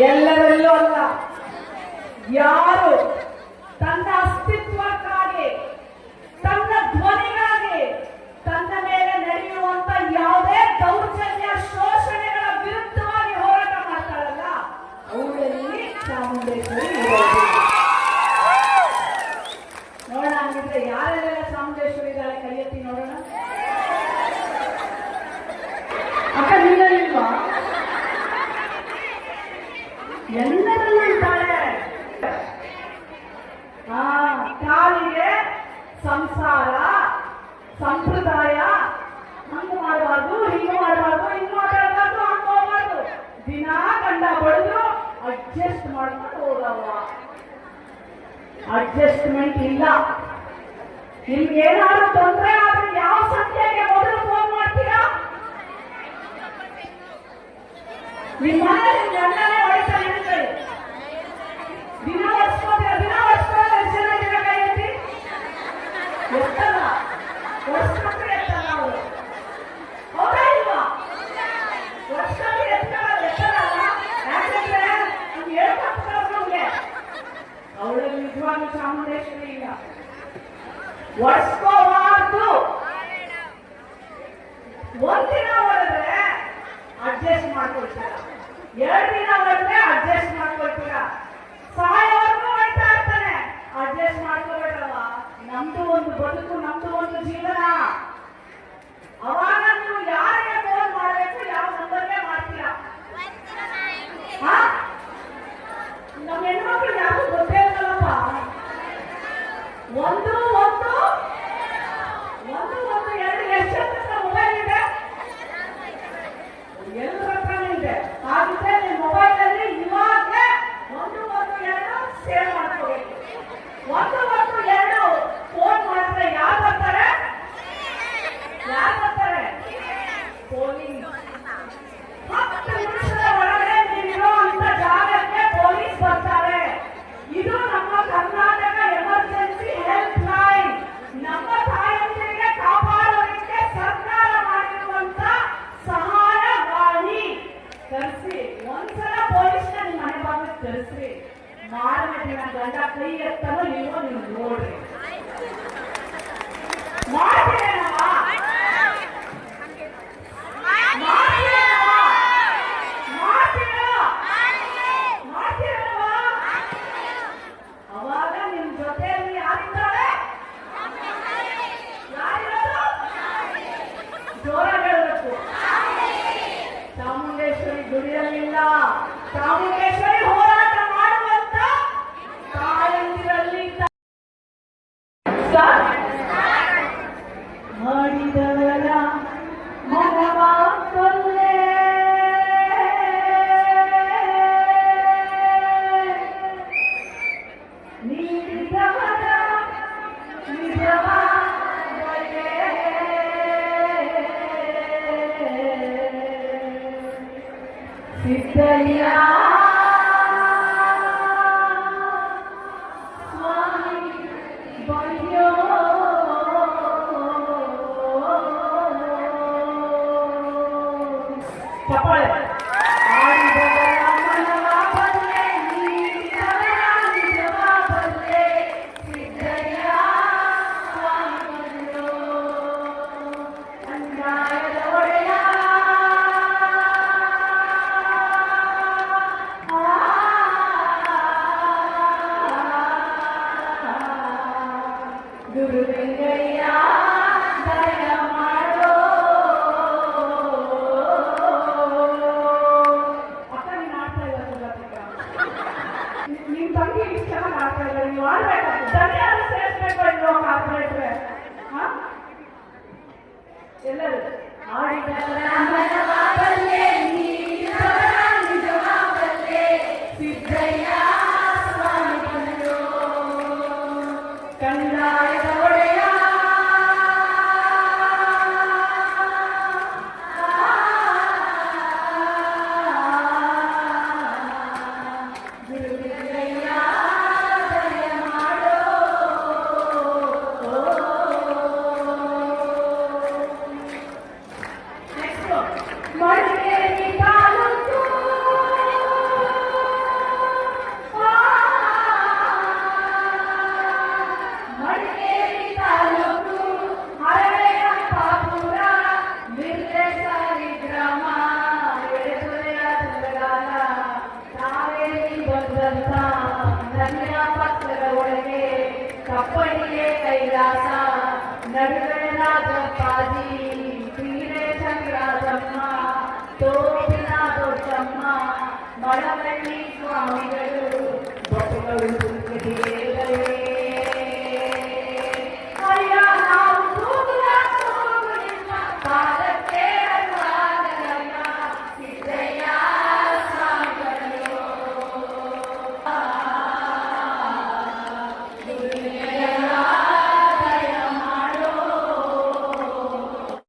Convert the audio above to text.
ಎಲ್ಲರಲ್ಲೂ ಅಲ್ಲ, ಯಾರು ತನ್ನ ಅಸ್ತಿತ್ವಕ್ಕಾಗಿ, ತನ್ನ ಧ್ವನಿಗಾಗಿ, ತನ್ನ ಮೇಲೆ ನಡೆಯುವಂತ ಯಾವುದೇ ಅಡ್ಜಸ್ಟ್ಮೆಂಟ್ ಇಲ್ಲ. ನಿಮ್ಗೆ ಏನಾದ್ರು ತೊಂದರೆ ಆದ್ರೆ ಯಾವ ಸಂಖ್ಯೆಗೆ ಮೊದಲು ಫೋನ್ ಮಾಡ್ತೀರಾ? ನಿಮ್ಮ ಮನೆಯಲ್ಲಿ ಗಂಡನೇ ಹೊಡಿತಾನೆ ಅಂತೇಳಿ ದಿನ ವರ್ಷ ಕೈ ಎತ್ತಿ ಎತ್ತಲ್ಲ, ವರ್ಷಕ್ಕೆ ಎತ್ತಲ್ಲ ಅವರು. ಹೌದಾ ಇಲ್ವಾ? ವರ್ಷಕ್ಕೆ ಎತ್ತಲ್ಲ. ಯಾಕಂದ್ರೆ ನಮ್ಗೆ ಹೇಳ್ಕೊಡ್ತಾರೆ ನಮ್ಗೆ ಅವಳಲ್ಲಿ ನಿಜವಾಗ್ಲೂ ಚಾಮುಂಡೇಶ್ವರಿ ಇಲ್ಲ. ಒಡ್ಸ್ಕೋಬಾರ್ದು. ಒಂದಿನ ಹೊಡೆದ್ರೆ ಅಡ್ಜಸ್ಟ್ ಮಾಡ್ಕೊಳ್ತೀರ, 2 ದಿನ ಹೊಡೆದ್ರೆ ಅಡ್ಜಸ್ಟ್ ಮಾಡ್ಕೊಳ್ತೀರ, ಸಾಯೋರ್ಗೂ ಹೊಡ್ತಾ ಇರ್ತಾನೆ, ಅಡ್ಜಸ್ಟ್ ಮಾಡ್ಕೋಬೇಕಲ್ವ? ನಮ್ದು ಒಂದು ಬದುಕು, ನಮ್ದು ಒಂದು ಜೀವನ. ಅವಾಗ ನೀವು ಯಾರಿಗೆ ಫೋನ್ ಮಾಡಬೇಕು, ಯಾವ ನಂಬರ್ಗೆ ಮಾಡ್ತೀರಾ? ನಮ್ಮ ಹೆಣ್ಮಕ್ಳು ಯಾರು ಗೊತ್ತೇ ಇಲ್ಲಪ್ಪ. ಒಂದು 2 ಎಷ್ಟು ಮೊಬೈಲ್ ಇದೆ? ಎಲ್ಲರ ಹತ್ರನೂ ಇದೆ. ಹಾಗಿದ್ರೆ ನಿಮ್ಮ ಮೊಬೈಲ್ ಅಲ್ಲಿ ಇವಾಗ 112 ಸೇವ್ ಮಾಡ್ಕೋಬೇಕು. 112 ಫೋನ್ ಮಾಡಿದ್ರೆ ಯಾರು ಬರ್ತಾರೆ? ಪೊಲೀಸ್. 10 ನಿಮಿಷದ ಒಳಗಡೆ ನೀವಿರೋ ಅಂತ ಜಾಗಕ್ಕೆ ಪೊಲೀಸ್ ಬರ್ತಾರೆ. ಇದು ನಮ್ಮ ಕರ್ನಾಟಕ ಎಮರ್ಜೆನ್ಸಿ ಹೆಲ್ಪ್ ಲೈನ್. ನಮ್ಮ ತಾಯಂದಿರಿಗೆ ಕಾಪಾಡೋದಕ್ಕೆ ಸರ್ಕಾರ ಮಾಡಿರುವಂತ ಸಹಾಯವಾಣಿ. ತರಿಸಿ ಒಂದ್ಸಲ ಪೊಲೀಸ್ನ ನಿಮ್ಮ ಮನೆ ಬಾಗಿಲು ತರಿಸ್ರಿ. ಮಾರನೇ ದಿನ ಗಂಡ ಕೈ ಎತ್ತಲು ನೀವು ನೋಡ್ರಿ. ಮಾಡ್ತೀರೇನವಾ? ಅವಾಗ ನಿಮ್ ಜೊತೆಯಲ್ಲಿ ಯಾರಿದ್ದಾರೆ? ಜೋರ ಹೇಳಬೇಕು. ಚಾಮುಂಡೇಶ್ವರಿ ಗುಡಿಯಲ್ಲಿಲ್ಲ, ಚಾಮುಂಡೇಶ್ವರಿ ಹೋರಾಟ ಮಾಡುವಂತ ತಾಯಂದಿರಲ್ಲಿ ಮಾಡಿದವರ ಮನವ ಕೊಲ್ಲೆ, ನೀಡಿದವರ ನಿಜವ ಬಗೆ, ಸಿದ್ದಯ್ಯ ಸ್ವಾಮಿ ಬಯ್ಯೋ. ಚಪ್ಪಾಳೆ. ಆಡಿದವರ ಮನವ ಬಲ್ಲೆ, ನೀಡಿದವರ ನಿಜವ ಬಲ್ಲೆ, ಸಿದ್ದಯ್ಯ ಸ್ವಾಮಿ ಬಯ್ಯೋ. ಅನ್ಯಾಯದ ಒಡೆಯ ಗುರುಲಿಂಗಯ್ಯ ದಯ ಮಾಡೋ. ಅಕ್ಕ ನೀನು ಆಡ್ತಾ ಇಲ್ಲ, ನಿಮ್ ತಂಗಿ ಇಷ್ಟು ಚೆನ್ನಾಗಿ ಆಡ್ತಾ ಇಲ್ಲ, ನೀವು ಆಡ್ಬೇಕಾಗ್ತದೆ. ಧನ್ಯವಾದ ಸೇರಿಸ್ಬೇಕು ಇಲ್ವೋ ಕಾರ್ಪೊರೇಟ್ರೆ? ಎಲ್ಲರೂ ಆಡಿದವರ ಮನವ ಬಲ್ಲೆ, ನೀಡಿದವರ ನಿಜವ ಬಲ್ಲೆ, ಸಿದ್ದಯ್ಯ ಸ್ವಾಮಿ ಬಂದು ಕಂದಾಯದ ಒಡೆಯ. ಗುರುಲಿಂಗಯ್ಯ ದಯ ಮಾಡೋ. ಮಡಿಕೇರಿ ತಾಲೂಕು ಮಡಿಕೇರಿ ತಾಲೂಕು ಹರಳೆಯಪ್ಪಾಪುರ ನಿರ್ದೇಶಾರಿ ಗ್ರಾಮ ಎಡೆದೊರೆಯ ಚಂದ್ರಗಾಲ ಕಾವೇರಿ ಬಂದಂತ ಧನ್ಯ ಪಕ್ಕದ ಒಳಗೆ ಕಪ್ಪಡಿಗೆ ಕೈಲಾಸ ನಡುವೆ ರಾಜಪ್ಪಾಜಿ ತೀರೆ ಚಂದ್ರಾಜಮ್ಮ ತೋಪಿನ ದೊಡ್ಡಮ್ಮ ಮಳವಳ್ಳಿ ಸ್ವಾಮಿ